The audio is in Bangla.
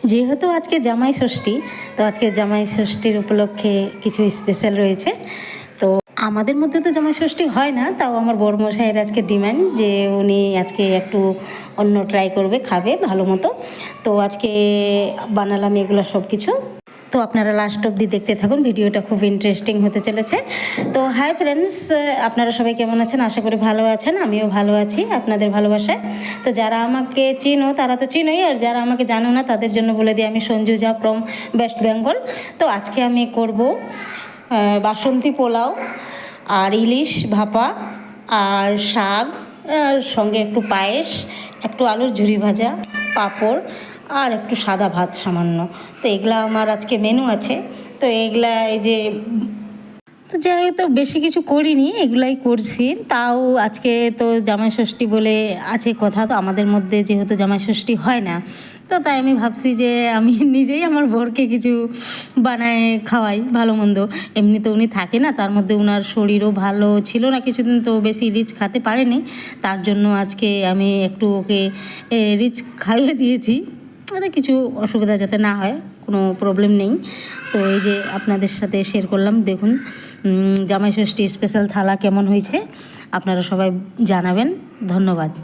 যেহেতু আজকে জামাই ষষ্ঠী, তো আজকে জামাই ষষ্ঠীর উপলক্ষে কিছু স্পেশাল রয়েছে। তো আমাদের মধ্যে তো জামাই ষষ্ঠী হয় না, তাও আমার বড়মশাইয়ের আজকে ডিমান্ড যে উনি আজকে একটু অন্য ট্রাই করবে, খাবে ভালো মতো। তো আজকে বানালাম এগুলো সব কিছু। তো আপনারা লাস্ট অবধি দেখতে থাকুন, ভিডিওটা খুব ইন্টারেস্টিং হতে চলেছে। তো হাই ফ্রেন্ডস, আপনারা সবাই কেমন আছেন? আশা করি ভালো আছেন, আমিও ভালো আছি আপনাদের ভালোবাসায়। তো যারা আমাকে চিনো তারা তো চিনোই, আর যারা আমাকে জানো না তাদের জন্য বলে দিই, আমি সঞ্জুজা ফ্রম ওয়েস্ট বেঙ্গল। তো আজকে আমি করব বাসন্তী পোলাও আর ইলিশ ভাপা আর শাক, আর সঙ্গে একটু পায়েস, একটু আলুর ঝুরি ভাজা, পাঁপড় আর একটু সাদা ভাত সামান্য। তো এগুলা আমার আজকে মেনু আছে। তো এগুলা এই যে, তো যাই হোক, তো বেশি কিছু করিনি, এগুলাই করছি। তাও আজকে তো জামাই ষষ্ঠী বলে আছে কথা, তো আমাদের মধ্যে যেহেতু জামাই ষষ্ঠী হয় না, তো তাই আমি ভাবছি যে আমি নিজেই আমার বরকে কিছু বানায় খাওয়াই ভালো মন্দ। এমনি তো উনি থাকে না, তার মধ্যে ওনার শরীরও ভালো ছিল না কিছুদিন, তো বেশি রিচ খেতে পারেনি। তার জন্য আজকে আমি একটু ওকে রিচ খাইয়ে দিয়েছি, তাতে কিছু অসুবিধা যাতে না হয়, কোনো প্রবলেম নেই। তো এই যে আপনাদের সাথে শেয়ার করলাম। দেখুন জামাই ষষ্ঠী স্পেশাল থালা কেমন হয়েছে, আপনারা সবাই জানাবেন। ধন্যবাদ।